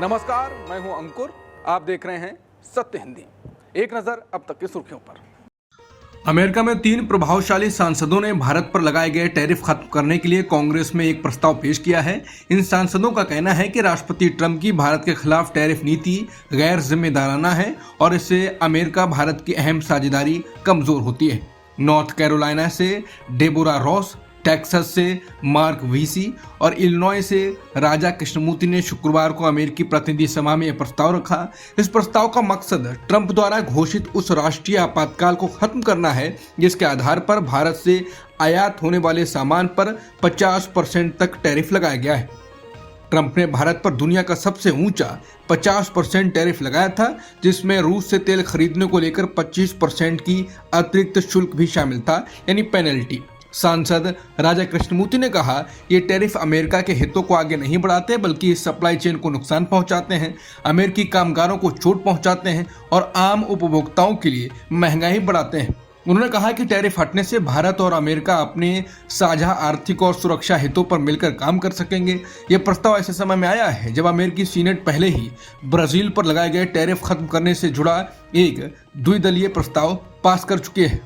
नमस्कार, मैं हूं अंकुर। आप देख रहे हैं सत्य हिंदी। एक नजर अब तक की सुर्खियों पर। अमेरिका में 3 प्रभावशाली सांसदों ने भारत पर लगाए गए टैरिफ खत्म करने के लिए कांग्रेस में एक प्रस्ताव पेश किया है। इन सांसदों का कहना है कि राष्ट्रपति ट्रंप की भारत के खिलाफ टैरिफ नीति गैर जिम्मेदाराना है और इससे अमेरिका भारत की अहम साझेदारी कमजोर होती है। नॉर्थ कैरोलिना से डेबोरा रॉस, टेक्सास से मार्क वीसी और इलिनॉय से राजा कृष्णमूर्ति ने शुक्रवार को अमेरिकी प्रतिनिधि सभा में यह प्रस्ताव रखा। इस प्रस्ताव का मकसद ट्रंप द्वारा घोषित उस राष्ट्रीय आपातकाल को खत्म करना है जिसके आधार पर भारत से आयात होने वाले सामान पर 50% तक टैरिफ लगाया गया है। ट्रंप ने भारत पर दुनिया का सबसे ऊंचा 50% टैरिफ लगाया था, जिसमें रूस से तेल खरीदने को लेकर 25% की अतिरिक्त शुल्क भी शामिल था, यानी पेनल्टी। सांसद राजा कृष्णमूर्ति ने कहा, ये टैरिफ अमेरिका के हितों को आगे नहीं बढ़ाते बल्कि इस सप्लाई चेन को नुकसान पहुंचाते हैं, अमेरिकी कामगारों को चोट पहुंचाते हैं और आम उपभोक्ताओं के लिए महंगाई बढ़ाते हैं। उन्होंने कहा कि टैरिफ हटने से भारत और अमेरिका अपने साझा आर्थिक और सुरक्षा हितों पर मिलकर काम कर सकेंगे। यह प्रस्ताव ऐसे समय में आया है जब अमेरिकी सीनेट पहले ही ब्राजील पर लगाए गए टैरिफ खत्म करने से जुड़ा एक द्विदलीय प्रस्ताव पास कर चुके हैं।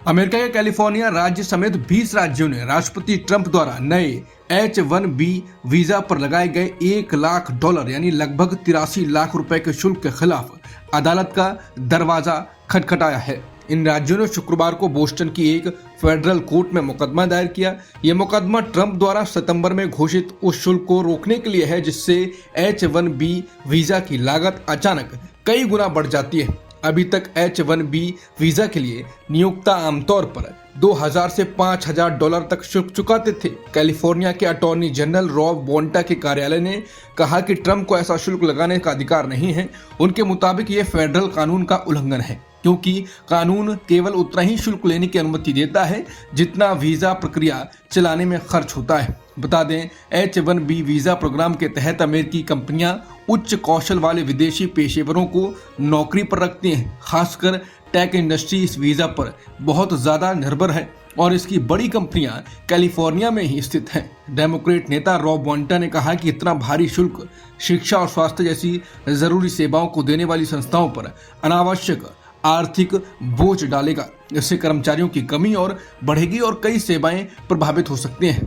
अमेरिका के कैलिफोर्निया राज्य समेत 20 राज्यों ने राष्ट्रपति ट्रंप द्वारा नए H-1B वीजा पर लगाए गए $1 लाख यानी लगभग 83 लाख रुपए के शुल्क के खिलाफ अदालत का दरवाजा खटखटाया है। इन राज्यों ने शुक्रवार को बोस्टन की एक फेडरल कोर्ट में मुकदमा दायर किया। यह मुकदमा ट्रंप द्वारा सितंबर में घोषित उस शुल्क को रोकने के लिए है जिससे H-1B वीजा की लागत अचानक कई गुना बढ़ जाती है। अभी तक H-1B वीजा के लिए नियोक्ता आमतौर पर $2,000 से $5,000 तक शुल्क चुकाते थे। कैलिफोर्निया के अटॉर्नी जनरल रॉब बोंटा के कार्यालय ने कहा कि ट्रंप को ऐसा शुल्क लगाने का अधिकार नहीं है। उनके मुताबिक ये फेडरल कानून का उल्लंघन है क्योंकि कानून केवल उतना ही शुल्क लेने की अनुमति देता है जितना वीजा प्रक्रिया चलाने में खर्च होता है। बता दें, H-1B वीजा प्रोग्राम के तहत अमेरिकी कंपनियां उच्च कौशल वाले विदेशी पेशेवरों को नौकरी पर रखती हैं। खासकर टेक इंडस्ट्री इस वीजा पर बहुत ज्यादा निर्भर है और इसकी बड़ी कंपनियां कैलिफोर्निया में ही स्थित हैं। डेमोक्रेट नेता रॉब बोंटा ने कहा कि इतना भारी शुल्क शिक्षा और स्वास्थ्य जैसी जरूरी सेवाओं को देने वाली संस्थाओं पर अनावश्यक आर्थिक बोझ डालेगा। इससे कर्मचारियों की कमी और बढ़ेगी और कई सेवाएं प्रभावित हो सकती हैं।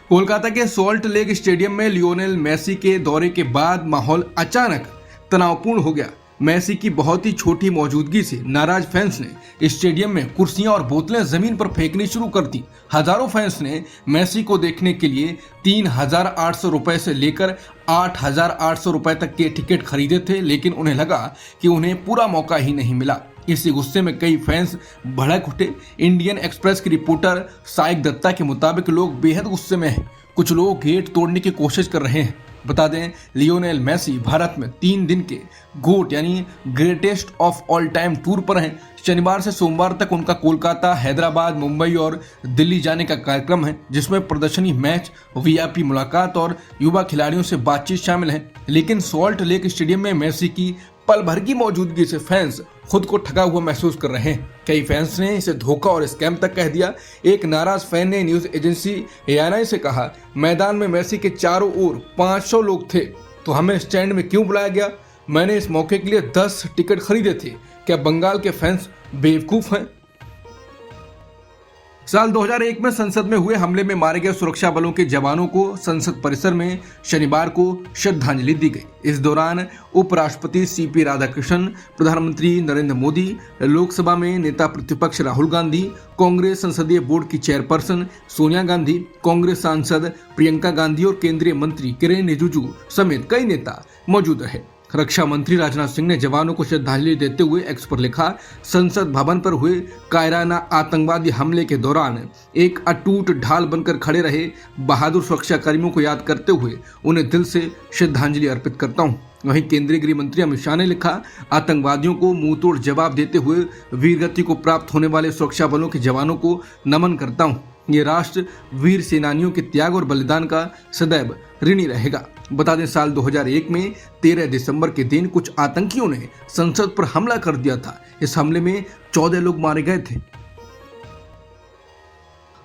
कोलकाता के सॉल्ट लेक स्टेडियम में लियोनेल मेसी के दौरे के बाद माहौल अचानक तनावपूर्ण हो गया। मेसी की बहुत ही छोटी मौजूदगी से नाराज फैंस ने स्टेडियम में कुर्सियां और बोतलें जमीन पर फेंकनी शुरू कर दी। हजारों फैंस ने मेसी को देखने के लिए 3,800 रुपए से लेकर 8,800 रुपए तक के टिकट खरीदे थे, लेकिन उन्हें लगा कि उन्हें पूरा मौका ही नहीं मिला। इसी गुस्से में कई फैंस भड़क उठे। इंडियन एक्सप्रेस की रिपोर्टर साइक दत्ता के मुताबिक लोग बेहद गुस्से में हैं। कुछ लोग गेट तोड़ने की कोशिश कर रहे हैं। बता दें, लियोनेल मेसी भारत में 3 दिन के गोट यानी greatest of all time tour पर हैं। शनिवार से सोमवार तक उनका कोलकाता, हैदराबाद, मुंबई और दिल्ली जाने का कार्यक्रम है, जिसमें प्रदर्शनी मैच, वीआईपी मुलाकात और युवा खिलाड़ियों से बातचीत शामिल है। लेकिन सॉल्ट लेक स्टेडियम में मेसी की पल भर की मौजूदगी से फैंस खुद को ठगा हुआ महसूस कर रहे हैं। कई फैंस ने इसे धोखा और स्कैम तक कह दिया। एक नाराज फैन ने न्यूज एजेंसी ANI से कहा, मैदान में मेसी के चारों ओर 500 लोग थे तो हमें स्टैंड में क्यों बुलाया गया? मैंने इस मौके के लिए 10 टिकट खरीदे थे। क्या बंगाल के फैंस बेवकूफ हैं? साल 2001 में संसद में हुए हमले में मारे गए सुरक्षा बलों के जवानों को संसद परिसर में शनिवार को श्रद्धांजलि दी गई। इस दौरान उपराष्ट्रपति CP राधाकृष्णन, प्रधानमंत्री नरेंद्र मोदी, लोकसभा में नेता प्रतिपक्ष राहुल गांधी, कांग्रेस संसदीय बोर्ड की चेयरपर्सन सोनिया गांधी, कांग्रेस सांसद प्रियंका गांधी और केंद्रीय मंत्री किरेन रिजिजू समेत कई नेता मौजूद रहे। रक्षा मंत्री राजनाथ सिंह ने जवानों को श्रद्धांजलि देते हुए एक्स पर लिखा, संसद भवन पर हुए कायराना आतंकवादी हमले के दौरान एक अटूट ढाल बनकर खड़े रहे बहादुर सुरक्षा कर्मियों को याद करते हुए उन्हें दिल से श्रद्धांजलि अर्पित करता हूं। वहीं केंद्रीय गृह मंत्री अमित शाह ने लिखा, आतंकवादियों को मुंहतोड़ जवाब देते हुए वीरगति को प्राप्त होने वाले सुरक्षा बलों के जवानों को नमन करता हूं। ये राष्ट्र वीर सेनानियों के त्याग और बलिदान का सदैव ऋणी रहेगा। बता दें, साल 2001 में 13 दिसंबर के दिन कुछ आतंकियों ने संसद पर हमला कर दिया था। इस हमले में 14 लोग मारे गए थे।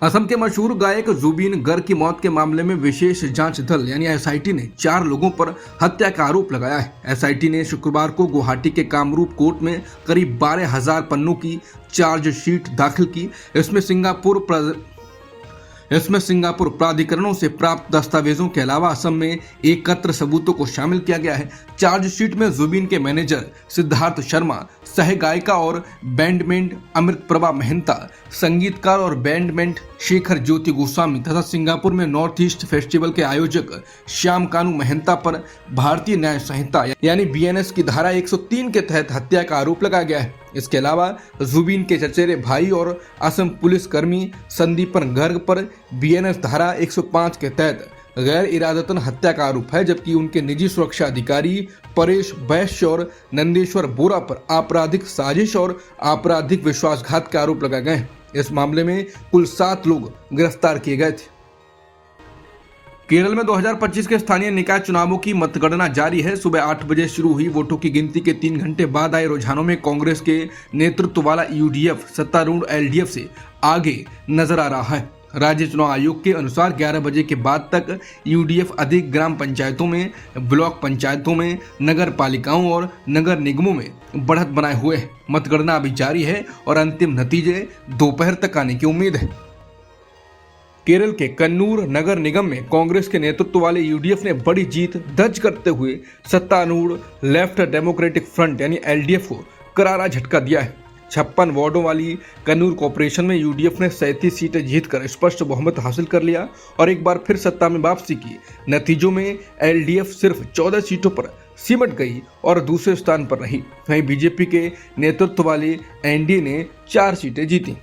असम के मशहूर गायक जुबीन गर्ग की मौत के मामले में विशेष जांच दल यानी एसआईटी ने 4 लोगों पर हत्या का आरोप लगाया है। एसआईटी ने शुक्रवार को गुवाहाटी के कामरूप कोर्ट में करीब 12,000 पन्नों की चार्जशीट दाखिल की। इसमें सिंगापुर प्राधिकरणों से प्राप्त दस्तावेजों के अलावा असम में एकत्र सबूतों को शामिल किया गया है। चार्जशीट में जुबीन के मैनेजर सिद्धार्थ शर्मा, सह गायिका और बैंडमेट अमृत प्रभा महंता, संगीतकार और बैंडमेट शेखर ज्योति गोस्वामी तथा सिंगापुर में नॉर्थ ईस्ट फेस्टिवल के आयोजक श्याम कानू महंता पर भारतीय न्याय संहिता यानी बीएनएस की धारा 103 के तहत हत्या का आरोप लगाया गया है। इसके अलावा जुबीन के चचेरे भाई और असम पुलिस कर्मी संदीपन गर्ग पर बीएनएस धारा 105 के तहत गैर इरादतन हत्या का आरोप है, जबकि उनके निजी सुरक्षा अधिकारी परेश वैश्य और नंदेश्वर बोरा पर आपराधिक साजिश और आपराधिक विश्वासघात के आरोप लगाए गए हैं। इस मामले में कुल 7 लोग गिरफ्तार किए गए थे। केरल में 2025 के स्थानीय निकाय चुनावों की मतगणना जारी है। सुबह 8 बजे शुरू हुई वोटों की गिनती के 3 घंटे बाद आए रुझानों में कांग्रेस के नेतृत्व वाला यूडीएफ सत्तारूढ़ एलडीएफ से आगे नजर आ रहा है। राज्य चुनाव आयोग के अनुसार 11 बजे के बाद तक यूडीएफ अधिक ग्राम पंचायतों में, ब्लॉक पंचायतों में, नगर पालिकाओं और नगर निगमों में बढ़त बनाए हुए है। मतगणना अभी जारी है और अंतिम नतीजे दोपहर तक आने की उम्मीद है। केरल के कन्नूर नगर निगम में कांग्रेस के नेतृत्व वाले यूडीएफ ने बड़ी जीत दर्ज करते हुए सत्तारूढ़ लेफ्ट डेमोक्रेटिक फ्रंट यानी एलडीएफ को करारा झटका दिया है। 56 वार्डों वाली कन्नूर कॉर्पोरेशन में यूडीएफ ने 37 सीटें जीतकर स्पष्ट बहुमत हासिल कर लिया और एक बार फिर सत्ता में वापसी की। नतीजों में एलडीएफ सिर्फ 14 सीटों पर सिमट गई और दूसरे स्थान पर रही। वहीं बीजेपी के नेतृत्व वाले एनडीए ने 4 सीटें जीती।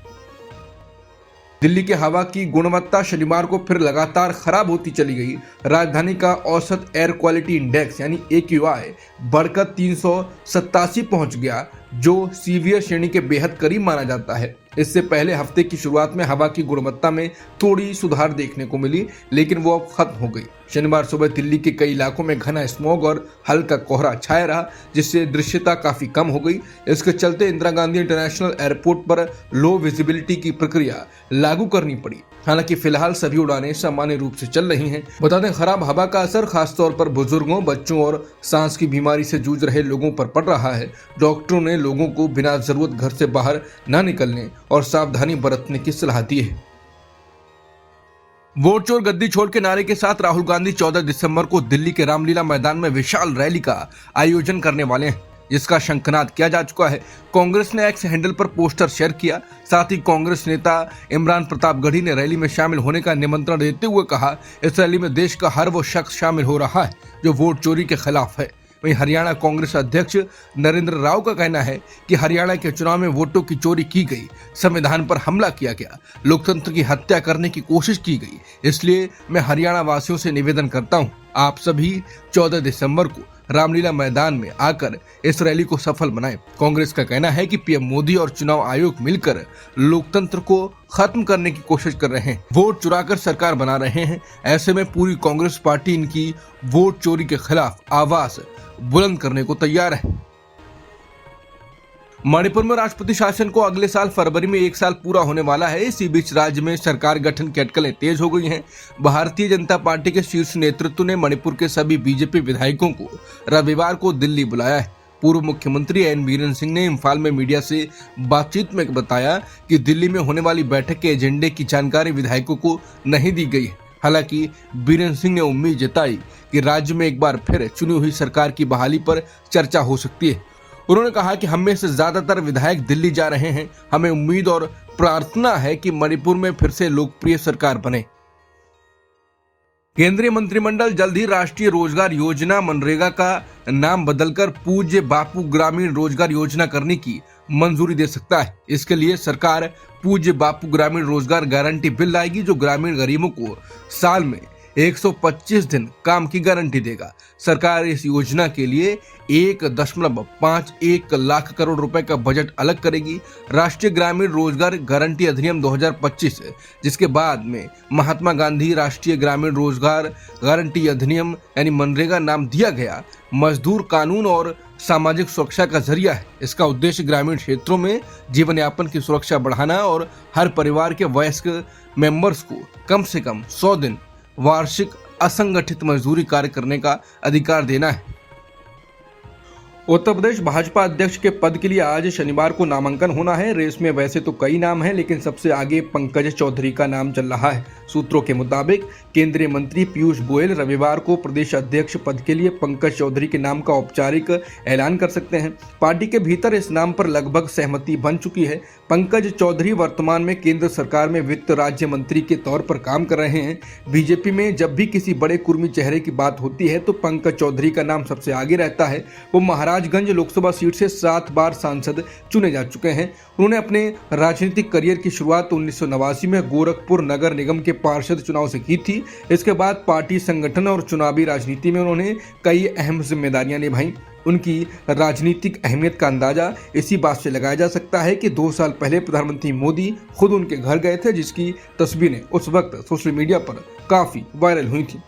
दिल्ली के हवा की गुणवत्ता शनिवार को फिर लगातार खराब होती चली गई। राजधानी का औसत एयर क्वालिटी इंडेक्स यानी AQI बढ़कर 387 पहुंच गया, जो सीवियर श्रेणी के बेहद करीब माना जाता है। इससे पहले हफ्ते की शुरुआत में हवा की गुणवत्ता में थोड़ी सुधार देखने को मिली, लेकिन वो अब खत्म हो गई। शनिवार सुबह दिल्ली के कई इलाकों में घना स्मॉग और हल्का कोहरा छाया रहा, जिससे दृश्यता काफी कम हो गई। इसके चलते इंदिरा गांधी इंटरनेशनल एयरपोर्ट पर लो विजिबिलिटी की प्रक्रिया लागू करनी पड़ी। हालांकि फिलहाल सभी उड़ानें सामान्य रूप से चल रही हैं। बता दें, खराब हवा का असर खासतौर पर बुजुर्गों, बच्चों और सांस की बीमारी से जूझ रहे लोगों पर पड़ रहा है। डॉक्टरों ने लोगों को बिना जरूरत घर से बाहर न निकलने और सावधानी बरतने की सलाह दी है। वोट चोर गद्दी छोड़ के नारे के साथ राहुल गांधी 14 दिसंबर को दिल्ली के रामलीला मैदान में विशाल रैली का आयोजन करने वाले हैं, जिसका शंखनाद किया जा चुका है। कांग्रेस ने एक्स हैंडल पर पोस्टर शेयर किया। साथ ही कांग्रेस नेता इमरान प्रतापगढ़ी ने रैली में शामिल होने का निमंत्रण देते हुए कहा, इस रैली में देश का हर वो शख्स शामिल हो रहा है जो वोट चोरी के खिलाफ है। वहीं हरियाणा कांग्रेस अध्यक्ष नरेंद्र राव का कहना है कि हरियाणा के चुनाव में वोटों की चोरी की गई, संविधान पर हमला किया गया, लोकतंत्र की हत्या करने की कोशिश की गई। इसलिए मैं हरियाणा वासियों से निवेदन करता हूं, आप सभी 14 दिसंबर को रामलीला मैदान में आकर इस रैली को सफल बनाएं। कांग्रेस का कहना है कि पीएम मोदी और चुनाव आयोग मिलकर लोकतंत्र को खत्म करने की कोशिश कर रहे हैं, वोट चुराकर सरकार बना रहे हैं। ऐसे में पूरी कांग्रेस पार्टी इनकी वोट चोरी के खिलाफ आवाज बुलंद करने को तैयार है। मणिपुर में राष्ट्रपति शासन को अगले साल फरवरी में 1 साल पूरा होने वाला है। इसी बीच राज्य में सरकार गठन की अटकलें तेज हो गई हैं। भारतीय जनता पार्टी के शीर्ष नेतृत्व ने मणिपुर के सभी बीजेपी विधायकों को रविवार को दिल्ली बुलाया है। पूर्व मुख्यमंत्री एन बीरेन सिंह ने इम्फाल में मीडिया से बातचीत में बताया कि दिल्ली में होने वाली बैठक के एजेंडे की जानकारी विधायकों को नहीं दी गई है। हालांकि बीरेन सिंह ने उम्मीद जताई कि राज्य में एक बार फिर चुनी हुई सरकार की बहाली पर चर्चा हो सकती है। उन्होंने कहा कि हम में से ज्यादातर विधायक दिल्ली जा रहे हैं। हमें उम्मीद और प्रार्थना है कि मणिपुर में फिर से लोकप्रिय सरकार बने। केंद्रीय मंत्रिमंडल जल्द ही राष्ट्रीय रोजगार योजना मनरेगा का नाम बदलकर पूज्य बापू ग्रामीण रोजगार योजना करने की मंजूरी दे सकता है। इसके लिए सरकार पूज्य बापू ग्रामीण रोजगार गारंटी बिल लाएगी, जो ग्रामीण गरीबों को साल में 125 दिन काम की गारंटी देगा। सरकार इस योजना के लिए 1.51 लाख करोड़ रुपए का बजट अलग करेगी। राष्ट्रीय ग्रामीण रोजगार गारंटी अधिनियम 2025, जिसके बाद में महात्मा गांधी राष्ट्रीय ग्रामीण रोजगार गारंटी अधिनियम यानी मनरेगा नाम दिया गया, मजदूर कानून और सामाजिक सुरक्षा का जरिया है। इसका उद्देश्य ग्रामीण क्षेत्रों में जीवन यापन की सुरक्षा बढ़ाना और हर परिवार के वयस्क मेंबर्स को कम से कम 100 दिन वार्षिक असंगठित मजदूरी कार्य करने का अधिकार देना है। उत्तर प्रदेश भाजपा अध्यक्ष के पद के लिए आज शनिवार को नामांकन होना है। रेस में वैसे तो कई नाम हैं, लेकिन सबसे आगे पंकज चौधरी का नाम चल रहा है। सूत्रों के मुताबिक केंद्रीय मंत्री पीयूष गोयल रविवार को प्रदेश अध्यक्ष पद के लिए पंकज चौधरी के नाम का औपचारिक ऐलान कर सकते हैं। पार्टी के भीतर इस नाम पर लगभग सहमति बन चुकी है। पंकज चौधरी वर्तमान में केंद्र सरकार में वित्त राज्य मंत्री के तौर पर काम कर रहे हैं। बीजेपी में जब भी किसी बड़े कुर्मी चेहरे की बात होती है तो पंकज चौधरी का नाम सबसे आगे रहता है। वो महाराजगंज लोकसभा सीट से 7 बार सांसद चुने जा चुके हैं। उन्होंने अपने राजनीतिक करियर की शुरुआत 1989 में गोरखपुर नगर निगम के पार्षद चुनाव से की थी। इसके बाद पार्टी संगठन और चुनावी राजनीति में उन्होंने कई अहम जिम्मेदारियां निभाई। उनकी राजनीतिक अहमियत का अंदाजा इसी बात से लगाया जा सकता है कि 2 साल पहले प्रधानमंत्री मोदी खुद उनके घर गए थे, जिसकी तस्वीरें उस वक्त सोशल मीडिया पर काफी वायरल हुई थी।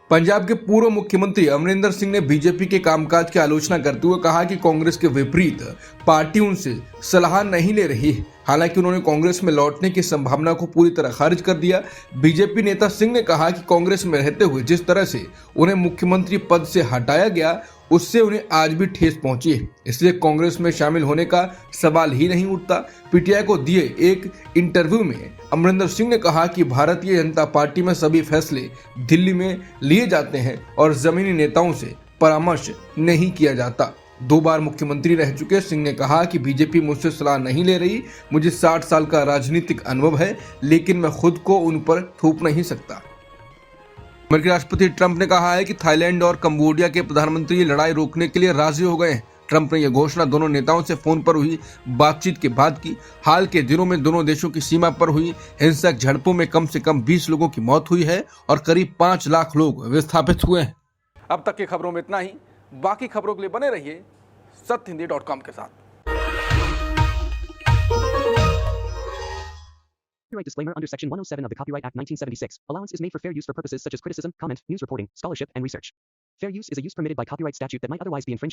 पंजाब के पूर्व मुख्यमंत्री अमरिंदर सिंह ने बीजेपी के कामकाज की आलोचना करते हुए कहा कि कांग्रेस के विपरीत पार्टी उनसे सलाह नहीं ले रही है। हालांकि उन्होंने कांग्रेस में लौटने की संभावना को पूरी तरह खारिज कर दिया। बीजेपी नेता सिंह ने कहा कि कांग्रेस में रहते हुए जिस तरह से उन्हें मुख्यमंत्री पद से हटाया गया, उससे उन्हें आज भी ठेस पहुंची है, इसलिए कांग्रेस में शामिल होने का सवाल ही नहीं उठता। पीटीआई को दिए एक इंटरव्यू में अमरिंदर सिंह ने कहा कि भारतीय जनता पार्टी में सभी फैसले दिल्ली में लिए जाते हैं और जमीनी नेताओं से परामर्श नहीं किया जाता। 2 बार मुख्यमंत्री रह चुके सिंह ने कहा कि बीजेपी मुझसे सलाह नहीं ले रही। मुझे 60 साल का राजनीतिक अनुभव है, लेकिन मैं खुद को उन पर थोप नहीं सकता। अमेरिकी राष्ट्रपति ट्रंप ने कहा है कि थाईलैंड और कंबोडिया के प्रधानमंत्री लड़ाई रोकने के लिए राजी हो गए हैं। ट्रंप ने यह घोषणा दोनों नेताओं से फोन पर हुई बातचीत के बाद की। हाल के दिनों में दोनों देशों की सीमा पर हुई हिंसक झड़पों में कम से कम 20 लोगों की मौत हुई है और करीब 5 लाख लोग विस्थापित हुए हैं। अब तक की खबरों में इतना ही। बाकी खबरों के लिए बने रहिए सत्यहिंदी.com के साथ। Copyright disclaimer under Section 107 of the Copyright Act 1976. Allowance is made for fair use for purposes such as criticism, comment, news reporting, scholarship, and research. Fair use is a use permitted by copyright statute that might otherwise be infringing.